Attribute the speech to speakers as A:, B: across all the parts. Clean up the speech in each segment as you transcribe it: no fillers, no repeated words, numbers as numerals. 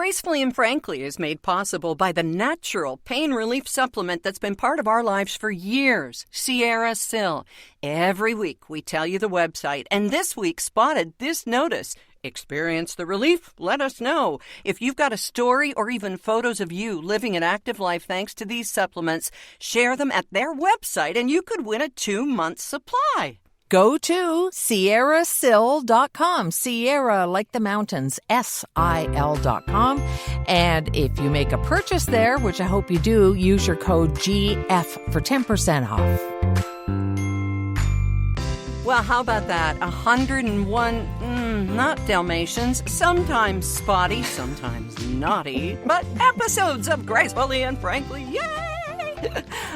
A: Gracefully and Frankly is made possible by the natural pain relief supplement that's been part of our lives for years, Sierra Sil. Every week we tell you the website, and this week spotted this notice. Experience the relief? Let us know. If you've got a story or even photos of you living an active life thanks to these supplements, share them at their website and you could win a 2-month supply.
B: Go to sierrasil.com, Sierra like the mountains, SIL.com. And if you make a purchase there, which I hope you do, use your code GF for 10% off.
A: Well, how about that? 101, not Dalmatians, sometimes spotty, sometimes naughty, but episodes of Gracefully and Frankly, yay!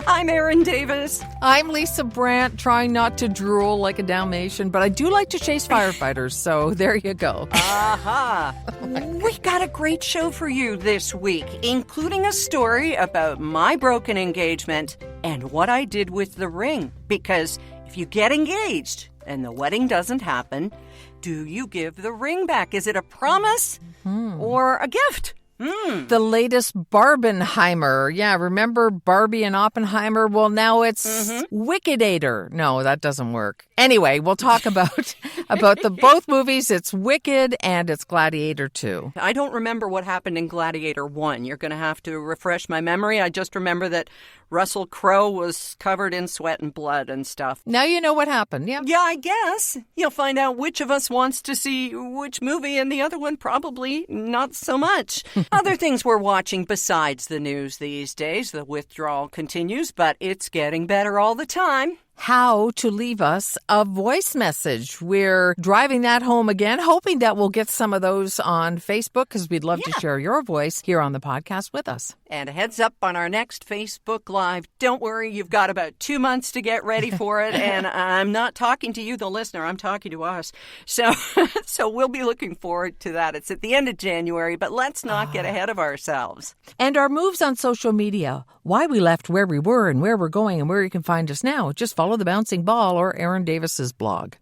A: I'm Erin Davis.
B: I'm Lisa Brandt, trying not to drool like a Dalmatian, but I do like to chase firefighters, so there you go.
A: Aha! We got a great show for you this week, including a story about my broken engagement and what I did with the ring. Because if you get engaged and the wedding doesn't happen, do you give the ring back? Is it a promise or a gift?
B: The latest Barbenheimer. Yeah, remember Barbie and Oppenheimer? Well, now it's Wicked-ator. No, that doesn't work. Anyway, we'll talk about the both movies. It's Wicked and it's Gladiator 2.
A: I don't remember what happened in Gladiator 1. You're going to have to refresh my memory. I just remember that Russell Crowe was covered in sweat and blood and stuff.
B: Now you know what happened, yeah?
A: Yeah, I guess. You'll find out which of us wants to see which movie and the other one probably not so much. Other things we're watching besides the news these days. The withdrawal continues, but it's getting better all the time.
B: How to leave us a voice message. We're driving that home again, hoping that we'll get some of those on Facebook because we'd love to share your voice here on the podcast with us.
A: And a heads up on our next Facebook Live. Don't worry, you've got about 2 months to get ready for it. And I'm not talking to you, the listener. I'm talking to us. So we'll be looking forward to that. It's at the end of January, but let's not get ahead of ourselves.
B: And our moves on social media. Why we left where we were and where we're going and where you can find us now. Just follow the Bouncing Ball or Erin Davis's blog.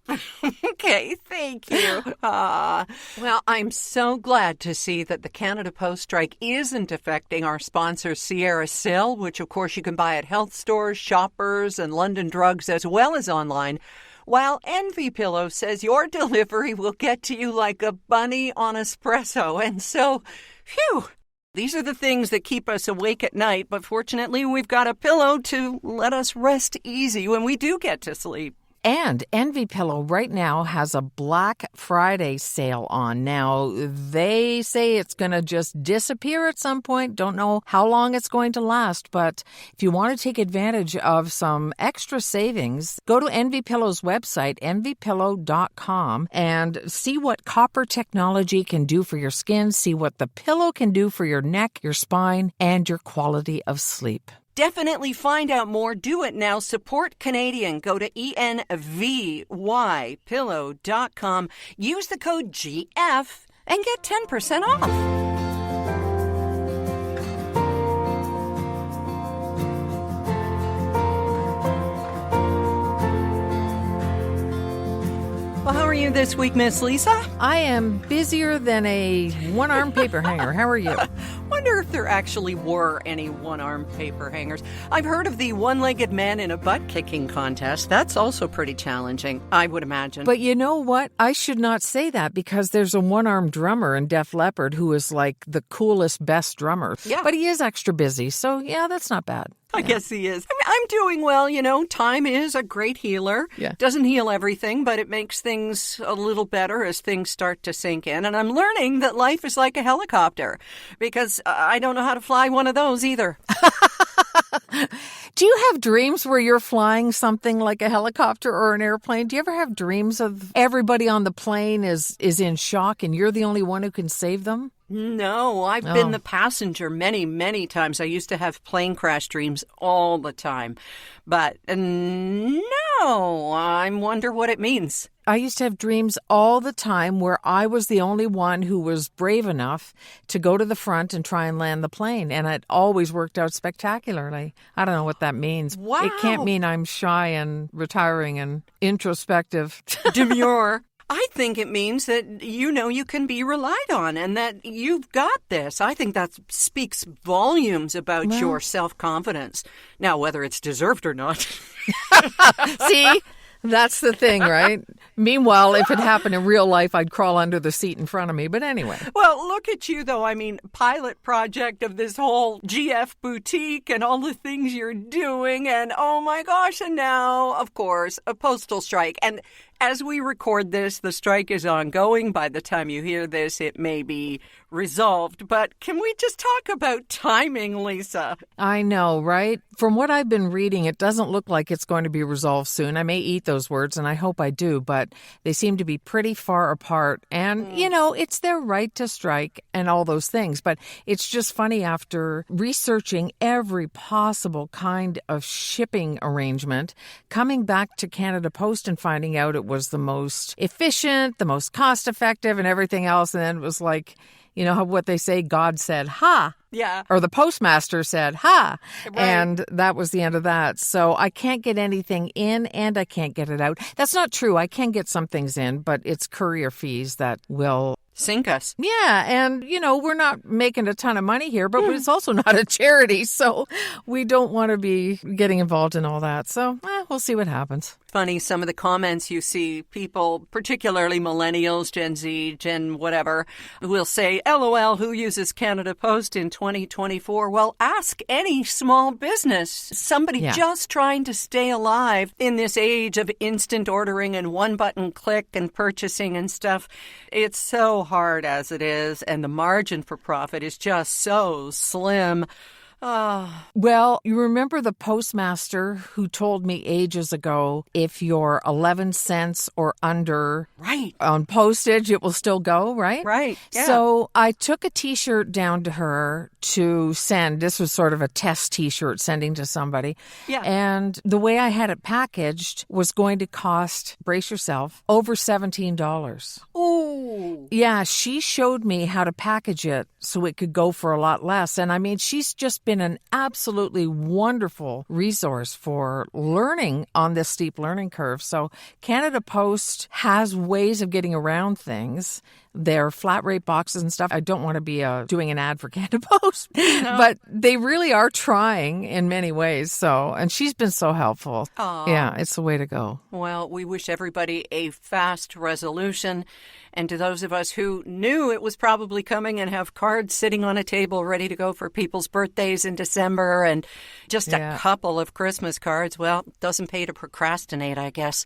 A: Okay, thank you. Well, I'm so glad to see that the Canada Post strike isn't affecting our sponsor, Sierra Sil, which of course you can buy at health stores, Shoppers, and London Drugs, as well as online. While Envy Pillow says your delivery will get to you like a bunny on espresso. And so, phew. These are the things that keep us awake at night, but fortunately we've got a pillow to let us rest easy when we do get to sleep.
B: And Envy Pillow right now has a Black Friday sale on. Now, they say it's going to just disappear at some point. Don't know how long it's going to last, but if you want to take advantage of some extra savings, go to Envy Pillow's website, envypillow.com, and see what copper technology can do for your skin, see what the pillow can do for your neck, your spine, and your quality of sleep.
A: Definitely find out more. Do it now. Support Canadian. Go to envypillow.com. Use the code GF and get 10% off. Well, how are you this week, Miss Lisa?
B: I am busier than a one-arm paper hanger. How are you?
A: Wonder if there actually were any one-arm paper hangers. I've heard of the one-legged man in a butt-kicking contest. That's also pretty challenging, I would imagine.
B: But you know what? I should not say that because there's a one-arm drummer in Def Leppard who is like the coolest, best drummer.
A: Yeah.
B: But he is extra busy, so yeah, that's not bad.
A: I guess he is. I'm doing well, you know. Time is a great healer.
B: Yeah.
A: Doesn't heal everything, but it makes things a little better as things start to sink in. And I'm learning that life is like a helicopter because I don't know how to fly one of those either.
B: Do you have dreams where you're flying something like a helicopter or an airplane? Do you ever have dreams of everybody on the plane is in shock and you're the only one who can save them?
A: No, I've been the passenger many, many times. I used to have plane crash dreams all the time. But no, I wonder what it means.
B: I used to have dreams all the time where I was the only one who was brave enough to go to the front and try and land the plane. And it always worked out spectacularly. I don't know what that means.
A: Wow.
B: It can't mean I'm shy and retiring and introspective.
A: Demure. I think it means that you can be relied on and that you've got this. I think that speaks volumes about your self-confidence. Now, whether it's deserved or not.
B: See? That's the thing, right? Meanwhile, if it happened in real life, I'd crawl under the seat in front of me. But anyway.
A: Well, look at you, though. I mean, pilot project of this whole GF boutique and all the things you're doing. And oh my gosh. And now, of course, a postal strike. And as we record this, the strike is ongoing. By the time you hear this, it may be resolved. But can we just talk about timing, Lisa?
B: I know, right? From what I've been reading, it doesn't look like it's going to be resolved soon. I may eat those words, and I hope I do, but they seem to be pretty far apart. And, it's their right to strike and all those things. But it's just funny, after researching every possible kind of shipping arrangement, coming back to Canada Post and finding out it was the most efficient, the most cost-effective, and everything else. And then it was like, what they say, God said, ha.
A: Yeah.
B: Or the postmaster said, ha.
A: Right.
B: And that was the end of that. So I can't get anything in and I can't get it out. That's not true. I can get some things in, but it's courier fees that will
A: sink us.
B: Yeah. And, we're not making a ton of money here, but it's also not a charity. So we don't want to be getting involved in all that. So we'll see what happens.
A: Funny, some of the comments you see, people, particularly millennials, Gen Z, Gen whatever, will say, LOL, who uses Canada Post in 2024? Well, ask any small business. Somebody just trying to stay alive in this age of instant ordering and one-button click and purchasing and stuff. It's so hard as it is, and the margin for profit is just so slim.
B: Well, you remember the postmaster who told me ages ago, if you're 11 cents or under on postage, it will still go, right?
A: Right. Yeah.
B: So I took a T-shirt down to her to send. This was sort of a test T-shirt sending to somebody.
A: Yeah.
B: And the way I had it packaged was going to cost, brace yourself, over $17.
A: Ooh.
B: Yeah, she showed me how to package it so it could go for a lot less. And I mean, she's just been an absolutely wonderful resource for learning on this steep learning curve. So Canada Post has ways of getting around things. Their flat rate boxes and stuff. I don't want to be doing an ad for Canada Post, but they really are trying in many ways. So, and she's been so helpful.
A: Aww.
B: Yeah, it's the way to go.
A: Well, we wish everybody a fast resolution. And to those of us who knew it was probably coming and have cards sitting on a table ready to go for people's birthdays in December and just a couple of Christmas cards, well, doesn't pay to procrastinate, I guess.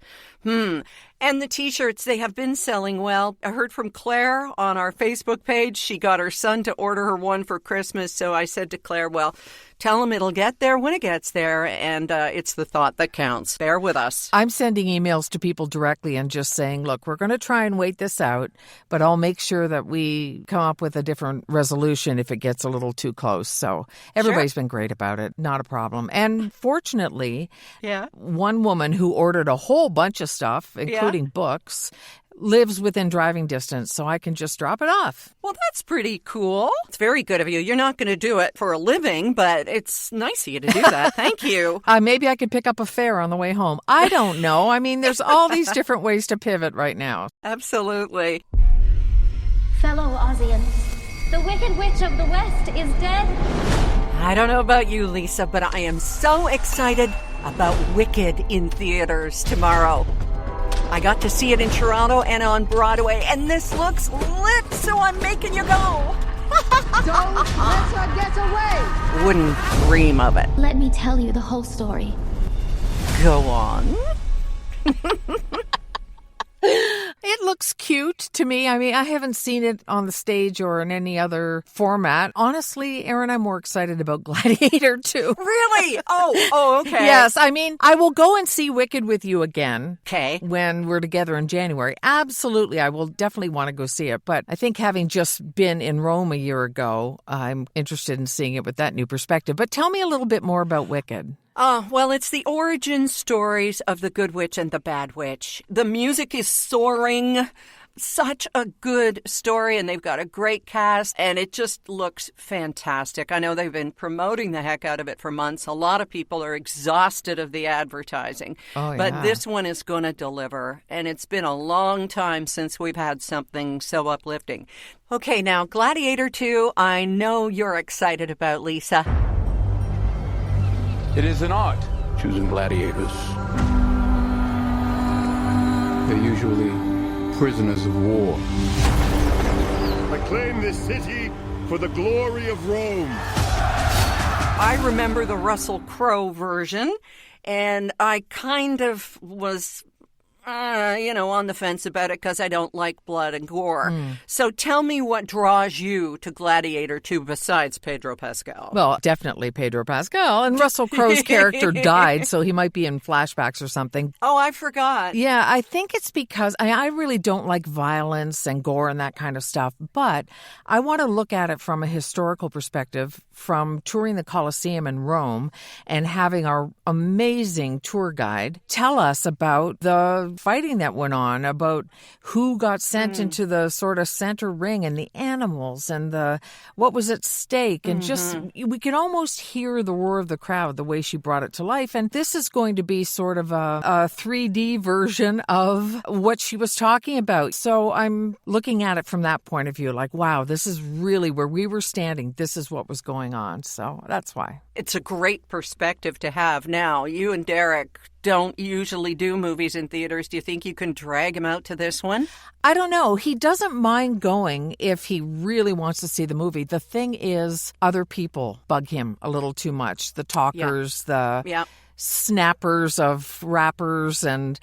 A: And the T-shirts, they have been selling well. I heard from Claire on our Facebook page. She got her son to order her one for Christmas. So I said to Claire, well, tell him it'll get there when it gets there. And it's the thought that counts. Bear with us.
B: I'm sending emails to people directly and just saying, look, we're going to try and wait this out, but I'll make sure that we come up with a different resolution if it gets a little too close. So everybody's been great about it. Not a problem. And fortunately, one woman who ordered a whole bunch of stuff, including books, lives within driving distance, so I can just drop it off.
A: Well, that's pretty cool. It's very good of you. You're not going to do it for a living, but it's nice of you to do that. Thank you.
B: Maybe I could pick up a fare on the way home. I don't know. I mean, there's all these different ways to pivot right now.
A: Absolutely.
C: Fellow Aussians, the Wicked Witch of the West is dead.
A: I don't know about you, Lisa, but I am so excited about Wicked in theaters tomorrow. I got to see it in Toronto and on Broadway, and this looks lit, so I'm making you go.
D: Don't let her get away.
A: Wouldn't dream of it.
C: Let me tell you the whole story.
A: Go on.
B: It looks cute to me. I mean, I haven't seen it on the stage or in any other format. Honestly, Erin, I'm more excited about Gladiator 2.
A: Really? Oh, okay.
B: Yes, I mean, I will go and see Wicked with you again.
A: Okay.
B: When we're together in January. Absolutely, I will definitely want to go see it. But I think having just been in Rome a year ago, I'm interested in seeing it with that new perspective. But tell me a little bit more about Wicked.
A: Well, it's the origin stories of the Good Witch and the Bad Witch. The music is soaring. such a good story, and they've got a great cast, and it just looks fantastic. I know they've been promoting the heck out of it for months. A lot of people are exhausted of the advertising.
B: Oh, yeah.
A: But this one is going to deliver, and it's been a long time since we've had something so uplifting. Okay, now, Gladiator 2, I know you're excited about, Lisa.
E: It is an art, choosing gladiators. They're usually prisoners of war.
F: I claim this city for the glory of Rome.
A: I remember the Russell Crowe version, and I kind of was, on the fence about it because I don't like blood and gore. So tell me what draws you to Gladiator 2 besides Pedro Pascal.
B: Well, definitely Pedro Pascal. And Russell Crowe's character died, so he might be in flashbacks or something.
A: Oh, I forgot.
B: Yeah, I think it's because I really don't like violence and gore and that kind of stuff. But I want to look at it from a historical perspective, from touring the Colosseum in Rome and having our amazing tour guide tell us about the fighting that went on, about who got sent into the sort of center ring and the animals and what was at stake. And just, we could almost hear the roar of the crowd, the way she brought it to life. And this is going to be sort of a 3D version of what she was talking about. So I'm looking at it from that point of view, like, wow, this is really where we were standing. This is what was going on. So that's why.
A: It's a great perspective to have now. You and Derek don't usually do movies in theaters. Do you think you can drag him out to this one?
B: I don't know. He doesn't mind going if he really wants to see the movie. The thing is, other people bug him a little too much. The talkers, the snappers of rappers, and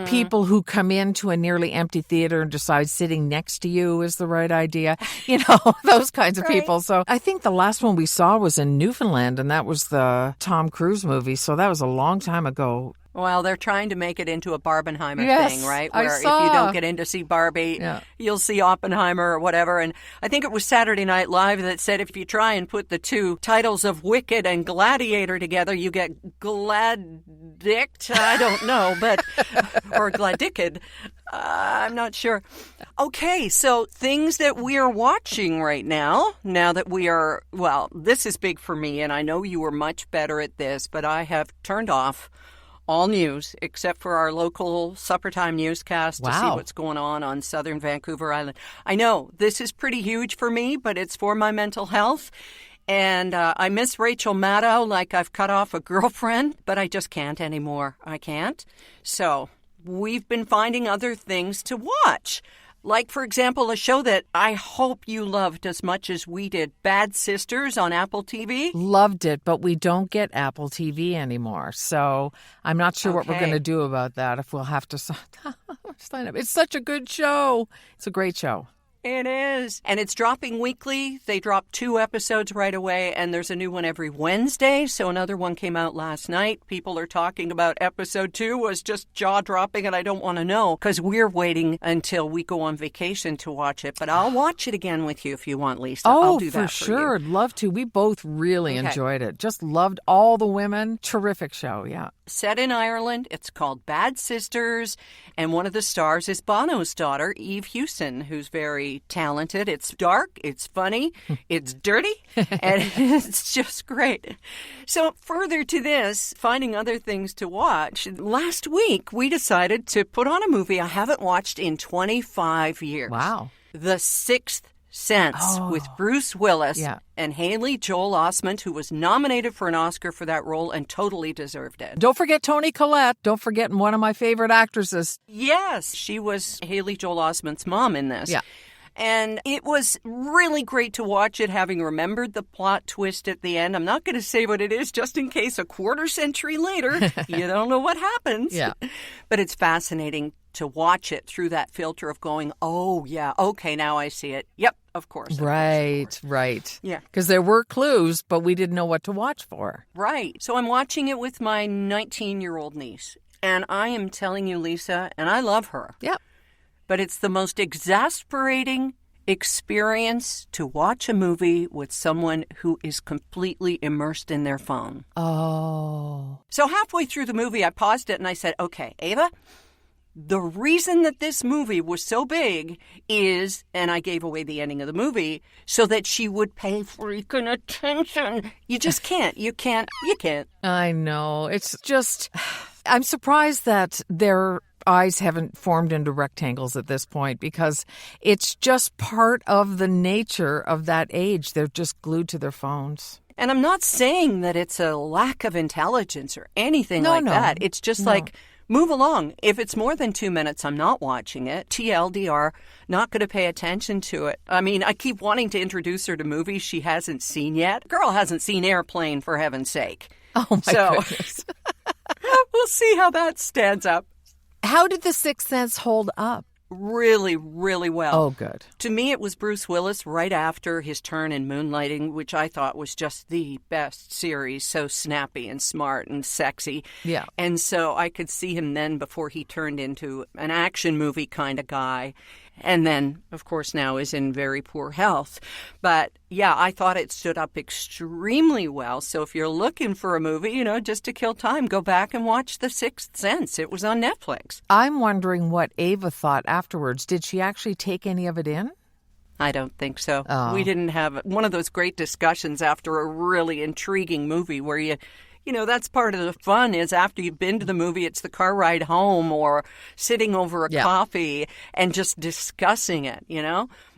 B: people who come into a nearly empty theater and decide sitting next to you is the right idea. Those kinds of people. So I think the last one we saw was in Newfoundland, and that was the Tom Cruise movie. So that was a long time ago.
A: Well, they're trying to make it into a Barbenheimer thing, right?
B: I
A: Where
B: saw.
A: if you don't get in to see Barbie, you'll see Oppenheimer or whatever. And I think it was Saturday Night Live that said if you try and put the two titles of Wicked and Gladiator together, you get Gladicked. I don't know, but or Gladicked. I'm not sure. Okay, so things that we are watching right now that we are, well, this is big for me, and I know you were much better at this, but I have turned off all news except for our local suppertime newscast to see what's going on southern Vancouver Island. I know this is pretty huge for me, but it's for my mental health. And I miss Rachel Maddow like I've cut off a girlfriend, but I just can't anymore. I can't. So we've been finding other things to watch. Like, for example, a show that I hope you loved as much as we did, Bad Sisters on Apple TV.
B: Loved it, but we don't get Apple TV anymore. So I'm not sure what we're going to do about that, if we'll have to sign up. It's such a good show. It's a great show.
A: It is. And it's dropping weekly. They drop 2 episodes right away, and there's a new one every Wednesday. So another one came out last night. People are talking about episode 2 was just jaw-dropping, and I don't want to know because we're waiting until we go on vacation to watch it. But I'll watch it again with you if you want, Lisa. I'll do that for
B: sure.
A: you.
B: Love to. We both really enjoyed it. Just loved all the women. Terrific show, yeah.
A: Set in Ireland. It's called Bad Sisters, and one of the stars is Bono's daughter, Eve Hewson, who's very talented. It's dark, it's funny, it's dirty, and it's just great. So further to this, finding other things to watch, last week we decided to put on a movie I haven't watched in 25 years.
B: Wow.
A: The Sixth Sense with Bruce Willis and Haley Joel Osment, who was nominated for an Oscar for that role and totally deserved it.
B: Don't forget Toni Collette. Don't forget one of my favorite actresses.
A: Yes, she was Haley Joel Osment's mom in this.
B: Yeah.
A: And it was really great to watch it, having remembered the plot twist at the end. I'm not going to say what it is, just in case a quarter century later, you don't know what happens.
B: Yeah.
A: But it's fascinating to watch it through that filter of going, oh, yeah, okay, now I see it. Yep, of course.
B: Right. Yeah. Because there were clues, but we didn't know what to watch for.
A: Right. So I'm watching it with my 19-year-old niece. And I am telling you, Lisa, and I love her.
B: Yep.
A: But it's the most exasperating experience to watch a movie with someone who is completely immersed in their phone.
B: Oh.
A: So halfway through the movie, I paused it and I said, okay, Ava, The reason that this movie was so big is, and I gave away the ending of the movie, so that she would pay freaking attention. You just can't. You can't.
B: I know. It's just, I'm surprised that their eyes haven't formed into rectangles at this point, because it's just part of the nature of that age. They're just glued to their phones.
A: And I'm not saying that it's a lack of intelligence or anything like that. It's just like, move along. If it's more than 2 minutes, I'm not watching it. TLDR, not going to pay attention to it. I mean, I keep wanting to introduce her to movies she hasn't seen yet. Girl hasn't seen Airplane, for heaven's sake.
B: Oh, my goodness.
A: We'll see how that stands up.
B: How did The Sixth Sense hold up?
A: Really, really well.
B: Oh, good.
A: To me, it was Bruce Willis right after his turn in Moonlighting, which I thought was just the best series. So snappy and smart and sexy.
B: Yeah.
A: And so I could see him then before he turned into an action movie kind of guy. And then, of course, now is in very poor health. But yeah, I thought it stood up extremely well. So if you're looking for a movie, just to kill time, go back and watch The Sixth Sense. It was on Netflix.
B: I'm wondering what Ava thought afterwards. Did she actually take any of it in?
A: I don't think so.
B: Oh.
A: We didn't have one of those great discussions after a really intriguing movie where that's part of the fun is after you've been to the movie, it's the car ride home or sitting over a coffee and just discussing it,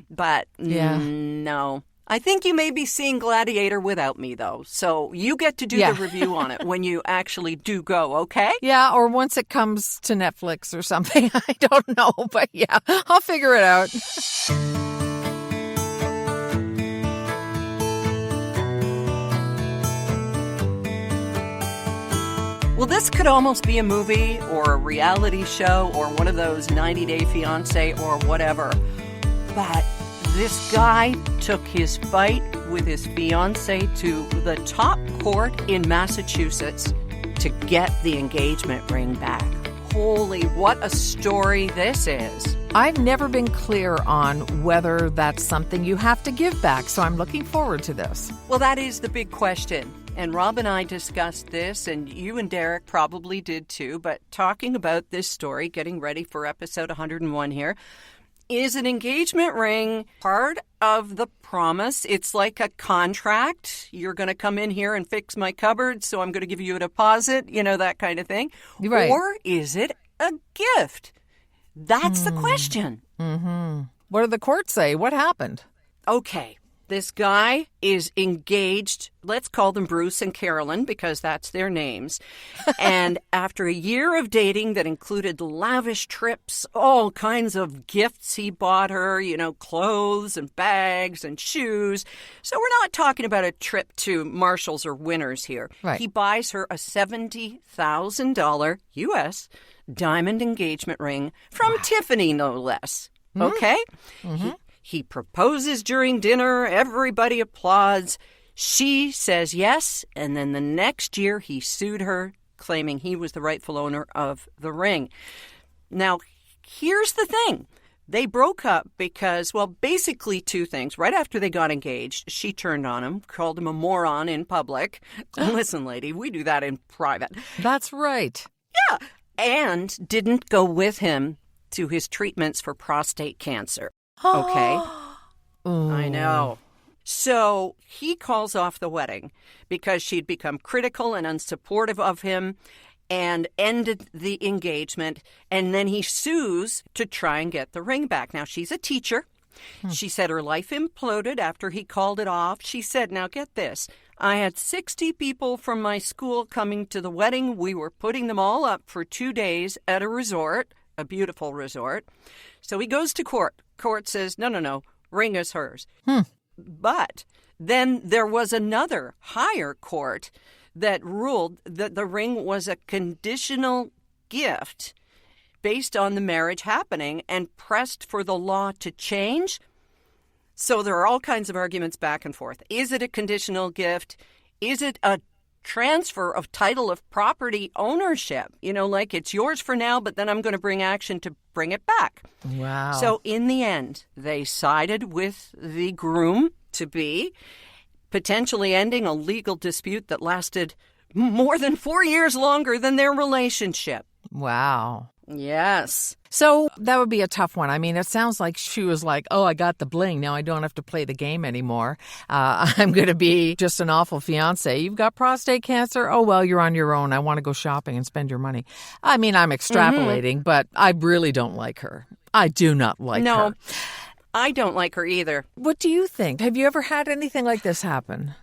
A: But no. I think you may be seeing Gladiator without me, though. So you get to do the review on it when you actually do go, okay?
B: Yeah, or once it comes to Netflix or something. I don't know, but yeah, I'll figure it out.
A: Well, this could almost be a movie or a reality show or one of those 90 Day Fiancé or whatever. But this guy took his fight with his fiancé to the top court in Massachusetts to get the engagement ring back. Holy, what a story this is.
B: I've never been clear on whether that's something you have to give back, so I'm looking forward to this.
A: Well, that is the big question. And Rob and I discussed this, and you and Derek probably did too, but talking about this story, getting ready for episode 101 here, is an engagement ring part of the promise? It's like a contract. You're going to come in here and fix my cupboard, so I'm going to give you a deposit, that kind of thing.
B: Right.
A: Or is it a gift? That's the question.
B: Mm-hmm. What did the court say? What happened?
A: Okay. This guy is engaged. Let's call them Bruce and Carolyn because that's their names. And after a year of dating that included lavish trips, all kinds of gifts he bought her, clothes and bags and shoes. So we're not talking about a trip to Marshall's or Winners here.
B: Right.
A: He buys her a $70,000 U.S. diamond engagement ring from Tiffany, no less. Mm-hmm. Okay? Mm-hmm. He proposes during dinner. Everybody applauds. She says yes. And then the next year he sued her, claiming he was the rightful owner of the ring. Now, here's the thing. They broke up because, basically two things. Right after they got engaged, she turned on him, called him a moron in public. Listen, lady, we do that in private.
B: That's right.
A: Yeah. And didn't go with him to his treatments for prostate cancer. Okay. I know. So he calls off the wedding because she'd become critical and unsupportive of him and ended the engagement. And then he sues to try and get the ring back. Now, she's a teacher. She said her life imploded after he called it off. She said, now get this. I had 60 people from my school coming to the wedding. We were putting them all up for 2 days at a resort, a beautiful resort. So he goes to court. Court says, no, ring is hers. But then there was another higher court that ruled that the ring was a conditional gift based on the marriage happening and pressed for the law to change. So there are all kinds of arguments back and forth. Is it a conditional gift? Is it a transfer of title of property ownership? Like it's yours for now, but then I'm going to bring action to bring it back.
B: Wow.
A: So in the end, they sided with the groom-to-be, potentially ending a legal dispute that lasted more than 4 years longer than their relationship.
B: Wow.
A: Yes.
B: So that would be a tough one. I mean, it sounds like she was like, oh, I got the bling. Now I don't have to play the game anymore. I'm going to be just an awful fiance. You've got prostate cancer. Oh, well, you're on your own. I want to go shopping and spend your money. I mean, I'm extrapolating, but I really don't like her. I do not like her.
A: No, I don't like her either.
B: What do you think? Have you ever had anything like this happen?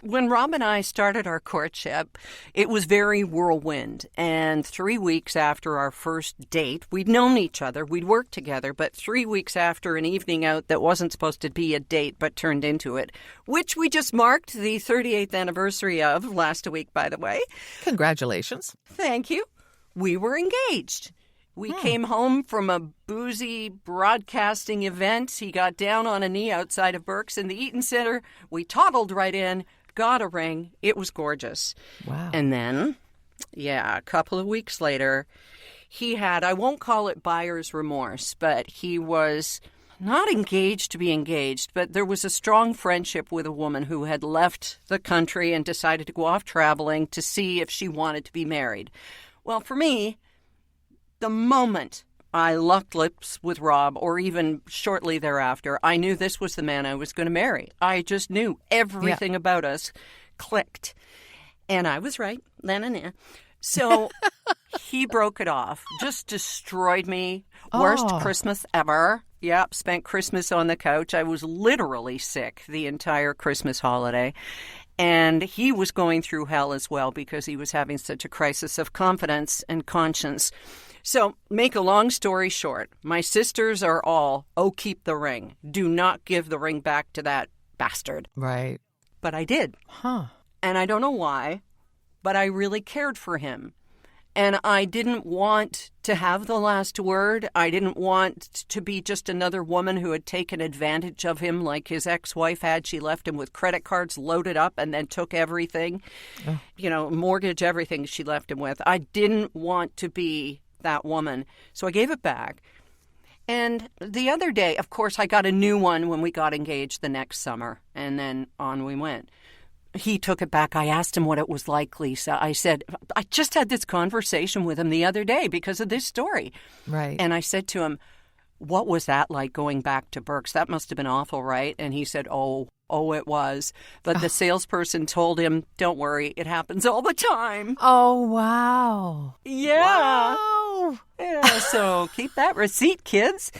A: When Rob and I started our courtship, it was very whirlwind. And 3 weeks after our first date, we'd known each other, we'd worked together, but 3 weeks after an evening out that wasn't supposed to be a date but turned into it, which we just marked the 38th anniversary of last week, by the way.
B: Congratulations.
A: Thank you. We were engaged. We came home from a boozy broadcasting event. He got down on a knee outside of Burke's in the Eaton Center. We toddled right in, got a ring. It was gorgeous.
B: Wow.
A: And then, a couple of weeks later, he had, I won't call it buyer's remorse, but he was not engaged to be engaged, but there was a strong friendship with a woman who had left the country and decided to go off traveling to see if she wanted to be married. Well, for me, the moment I locked lips with Rob, or even shortly thereafter, I knew this was the man I was going to marry. I just knew everything about us clicked. And I was right. So he broke it off, just destroyed me. Worst Christmas ever. Yep, spent Christmas on the couch. I was literally sick the entire Christmas holiday. And he was going through hell as well because he was having such a crisis of confidence and conscience. So, make a long story short, my sisters are all, keep the ring. Do not give the ring back to that bastard.
B: Right.
A: But I did.
B: Huh.
A: And I don't know why, but I really cared for him. And I didn't want to have the last word. I didn't want to be just another woman who had taken advantage of him like his ex-wife had. She left him with credit cards loaded up and then took everything, mortgage, everything she left him with. I didn't want to be that woman. So I gave it back. And the other day, of course, I got a new one when we got engaged the next summer. And then on we went. He took it back. I asked him what it was like, Lisa. I said, I just had this conversation with him the other day because of this story.
B: Right.
A: And I said to him, what was that like going back to Burke's? That must have been awful, right? And he said, oh, it was. But the salesperson told him, don't worry, it happens all the time.
B: Oh, wow.
A: Yeah.
B: Wow.
A: Yeah, so keep that receipt, kids.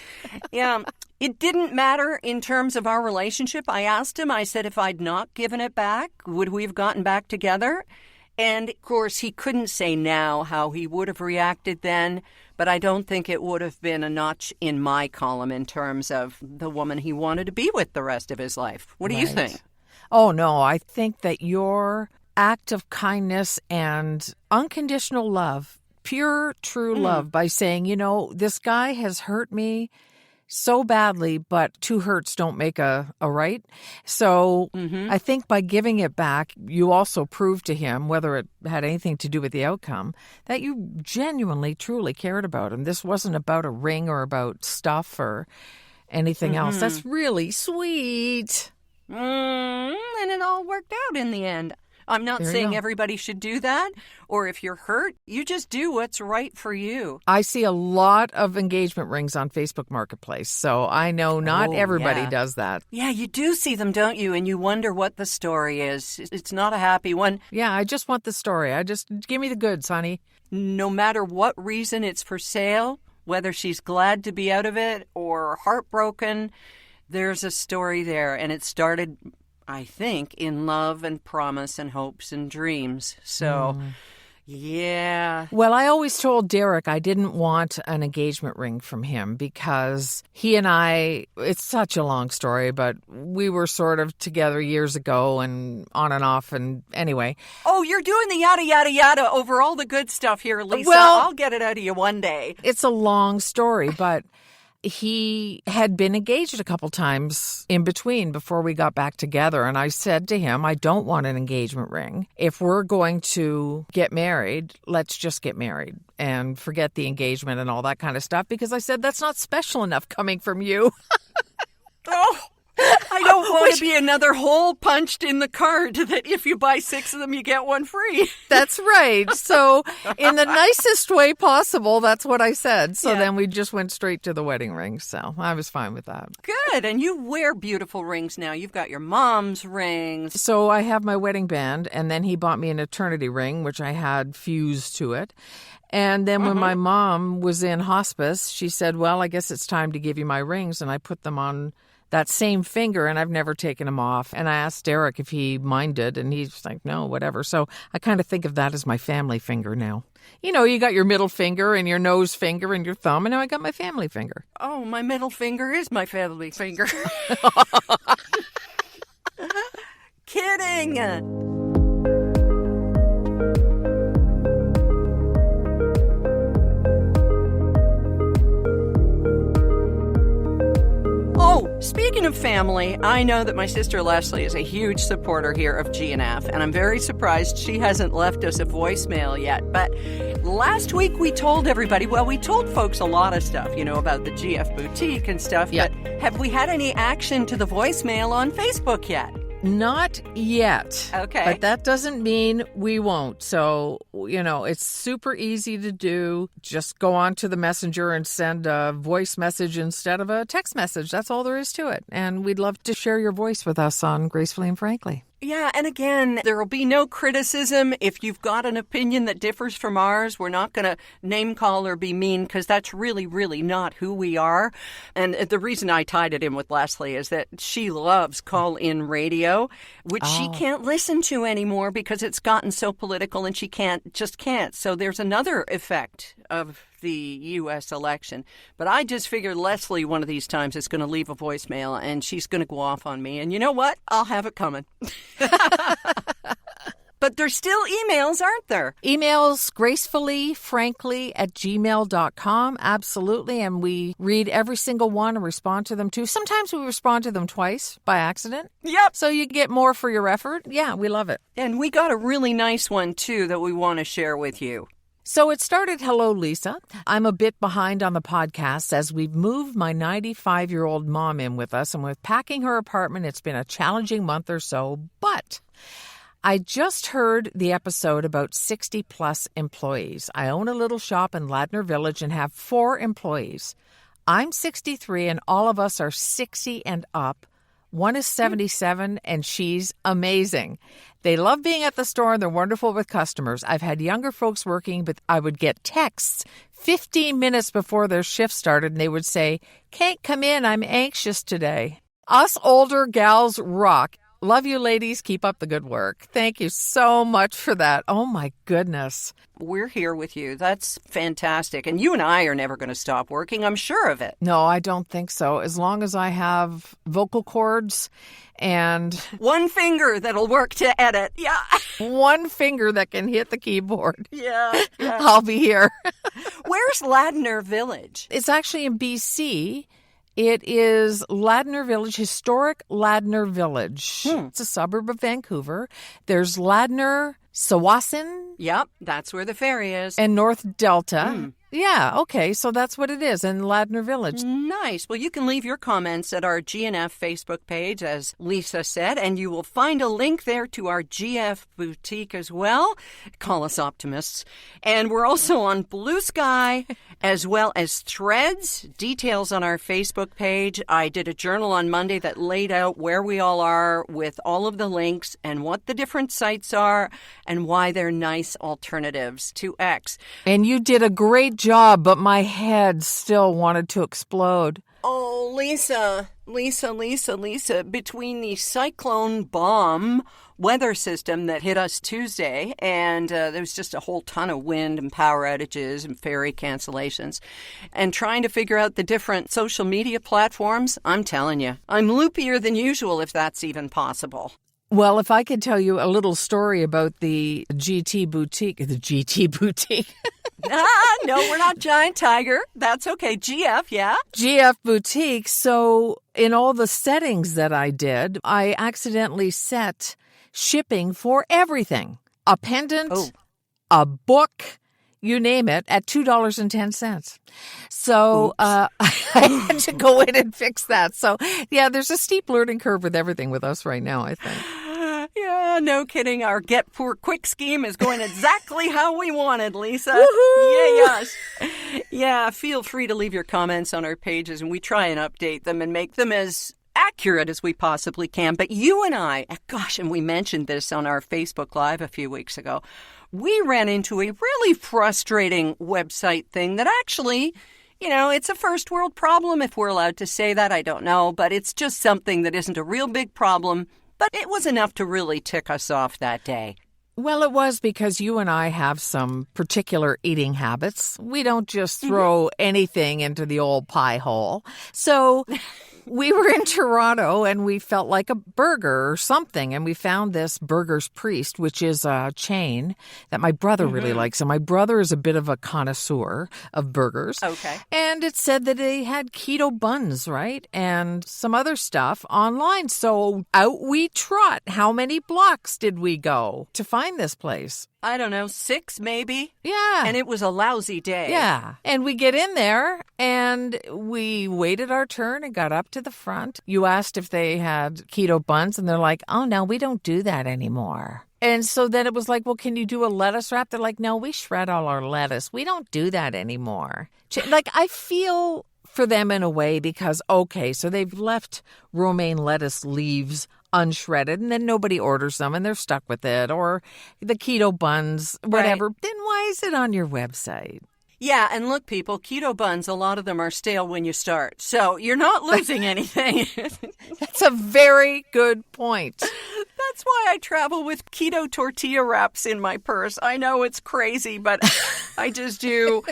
A: Yeah. It didn't matter in terms of our relationship. I asked him, I said, if I'd not given it back, would we have gotten back together? And, of course, he couldn't say now how he would have reacted then, but I don't think it would have been a notch in my column in terms of the woman he wanted to be with the rest of his life. What do you think?
B: Oh, no, I think that your act of kindness and unconditional love, pure, true love, by saying, this guy has hurt me so badly, but two hurts don't make a right. So I think by giving it back, you also proved to him, whether it had anything to do with the outcome, that you genuinely, truly cared about him. This wasn't about a ring or about stuff or anything else. That's really sweet.
A: And it all worked out in the end. I'm not saying everybody should do that, or if you're hurt, you just do what's right for you.
B: I see a lot of engagement rings on Facebook Marketplace, so I know not everybody does that.
A: Yeah, you do see them, don't you? And you wonder what the story is. It's not a happy one.
B: Yeah, I just want the story. Give me the goods, honey.
A: No matter what reason it's for sale, whether she's glad to be out of it or heartbroken, there's a story there, and it started, I think, in love and promise and hopes and dreams. So, yeah.
B: Well, I always told Derek I didn't want an engagement ring from him because he and I, it's such a long story, but we were sort of together years ago and on and off. And anyway.
A: Oh, you're doing the yada, yada, yada over all the good stuff here, Lisa.
B: Well,
A: I'll get it out of you one day.
B: It's a long story, but he had been engaged a couple times in between before we got back together. And I said to him, I don't want an engagement ring. If we're going to get married, let's just get married and forget the engagement and all that kind of stuff. Because I said, that's not special enough coming from you.
A: I don't want to be another hole punched in the card that if you buy 6 of them, you get one free.
B: That's right. So in the nicest way possible, that's what I said. So
A: Yeah.
B: then we just went straight to the wedding ring. So I was fine with that.
A: Good. And you wear beautiful rings now. You've got your mom's rings.
B: So I have my wedding band, and then he bought me an eternity ring, which I had fused to it. And then when my mom was in hospice, she said, well, I guess it's time to give you my rings. And I put them on that same finger, and I've never taken them off. And I asked Derek if he minded, and he's like, no, whatever. So I kind of think of that as my family finger now. You know, you got your middle finger and your nose finger and your thumb, and now I got my family finger.
A: Oh, my middle finger is my family finger. Kidding. Oh, speaking of family, I know that my sister Leslie is a huge supporter here of GNF, and I'm very surprised she hasn't left us a voicemail yet. But last week we told everybody, well, we told folks a lot of stuff, you know, about the GF Boutique and stuff,
B: Yeah.
A: but have we had any action to the voicemail on Facebook yet?
B: Not yet.
A: Okay.
B: But that doesn't mean we won't. So, you know, it's super easy to do. Just go on to the messenger and send a voice message instead of a text message. That's all there is to it. And we'd love to share your voice with us on Gracefully and Frankly.
A: Yeah, and again, there will be no criticism. If you've got an opinion that differs from ours, we're not going to name call or be mean because that's really, really not who we are. And the reason I tied it in with Leslie is that she loves call-in radio, which she can't listen to anymore because it's gotten so political and she just can't. So there's another effect of the U.S. election. But I just figured Leslie one of these times is going to leave a voicemail and she's going to go off on me. And you know what? I'll have it coming. But there's still emails, aren't there?
B: Emails gracefullyfrankly@gmail.com. Absolutely. And we read every single one and respond to them too. Sometimes we respond to them twice by accident.
A: Yep.
B: So you get more for your effort. Yeah, we love it.
A: And we got a really nice one too that we want to share with you.
B: So it started, hello, Lisa. I'm a bit behind on the podcast as we've moved my 95-year-old mom in with us. And with packing her apartment, it's been a challenging month or so. But I just heard the episode about 60-plus employees. I own a little shop in Ladner Village and have 4 employees. I'm 63 and all of us are 60 and up. One is 77 and she's amazing. They love being at the store and they're wonderful with customers. I've had younger folks working, but I would get texts 15 minutes before their shift started and they would say, "Can't come in, I'm anxious today." Us older gals rock. Love you, ladies. Keep up the good work. Thank you so much for that. Oh, my goodness.
A: We're here with you. That's fantastic. And you and I are never going to stop working. I'm sure of it.
B: No, I don't think so. As long as I have vocal cords and
A: One finger that'll work to edit. Yeah.
B: one finger that can hit the keyboard,
A: Yeah.
B: I'll be here.
A: Where's Ladner Village?
B: It's actually in BC. It is Ladner Village, historic Ladner Village. It's a suburb of Vancouver. There's Ladner, Sawasin,
A: Yep, that's where the ferry is.
B: and North Delta. Yeah, okay, so that's what it is in Ladner Village.
A: Nice. Well, you can leave your comments at our GNF Facebook page, as Lisa said, and you will find a link there to our GF Boutique as well. Call us optimists. And we're also on Bluesky as well as Threads. Details on our Facebook page. I did a journal on Monday that laid out where we all are with all of the links and what the different sites are and why they're nice alternatives to X.
B: And you did a great job, but my head still wanted to explode.
A: Oh, Lisa, between the cyclone bomb weather system that hit us Tuesday, and there was just a whole ton of wind and power outages and ferry cancellations, and trying to figure out the different social media platforms, I'm telling you, I'm loopier than usual if that's even possible.
B: Well, if I could tell you a little story about the GT Boutique.
A: No, we're not Giant Tiger. That's okay. GF, yeah?
B: GF Boutique. So in all the settings that I did, I accidentally set shipping for everything. A pendant, a book, you name it, at $2.10. So I had to go in and fix that. So, yeah, there's a steep learning curve with everything with us right now, I think.
A: Yeah, no kidding. Our Get Poor Quick scheme is going exactly how we wanted, Lisa.
B: Woohoo!
A: Yes. Yeah, feel free to leave your comments on our pages, and we try and update them and make them as accurate as we possibly can. But you and I, gosh, and we mentioned this on our Facebook Live a few weeks ago, we ran into a really frustrating website thing that actually, it's a first world problem, if we're allowed to say that. I don't know, but it's just something that isn't a real big problem. But it was enough to really tick us off that day.
B: Well, it was because you and I have some particular eating habits. We don't just throw anything into the old pie hole. So we were in Toronto and we felt like a burger or something. And we found this Burger's Priest, which is a chain that my brother really likes. And my brother is a bit of a connoisseur of burgers.
A: Okay.
B: And it said that they had keto buns, right? And some other stuff online. So out we trot. How many blocks did we go to find this place?
A: I don't know, 6 maybe?
B: Yeah.
A: And it was a lousy day.
B: Yeah. And we get in there and we waited our turn and got up to the front. You asked if they had keto buns and they're like, oh, no, we don't do that anymore. And so then it was like, well, can you do a lettuce wrap? They're like, no, we shred all our lettuce. We don't do that anymore. Like, I feel for them in a way because, okay, so they've left romaine lettuce leaves unshredded and then nobody orders them and they're stuck with it, or the keto buns, whatever. Right. Then why is it on your website?
A: Yeah, and look, people, keto buns, a lot of them are stale when you start. So you're not losing anything.
B: That's a very good point.
A: That's why I travel with keto tortilla wraps in my purse. I know it's crazy, but I just do.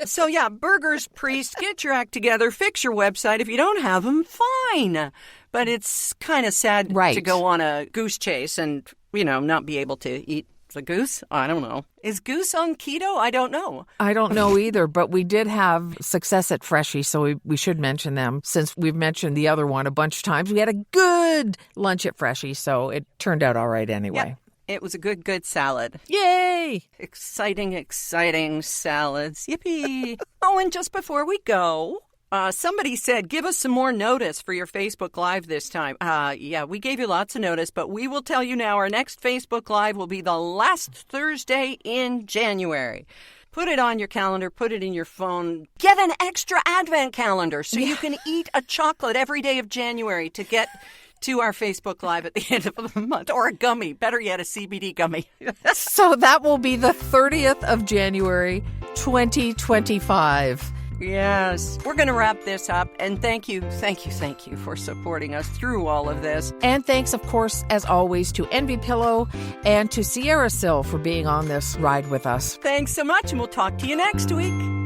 A: So yeah, Burger's Priest, get your act together, fix your website. If you don't have them, fine. But it's kind of sad to go on a goose chase and, not be able to eat the goose. I don't know. Is goose on keto? I don't know.
B: I don't know either, but we did have success at Freshie, so we should mention them since we've mentioned the other one a bunch of times. We had a good lunch at Freshie, so it turned out all right anyway.
A: Yep. It was a good salad.
B: Yay!
A: Exciting salads. Yippee. Oh, and just before we go, somebody said, give us some more notice for your Facebook Live this time. Yeah, we gave you lots of notice, but we will tell you now our next Facebook Live will be the last Thursday in January. Put it on your calendar, put it in your phone. Get an extra advent calendar so you can eat a chocolate every day of January to get to our Facebook Live at the end of the month, or a gummy, better yet, a CBD gummy.
B: So that will be the 30th of January, 2025.
A: Yes. We're going to wrap this up. And thank you for supporting us through all of this.
B: And thanks, of course, as always, to Envy Pillow and to Sierra Sil for being on this ride with us.
A: Thanks so much, and we'll talk to you next week.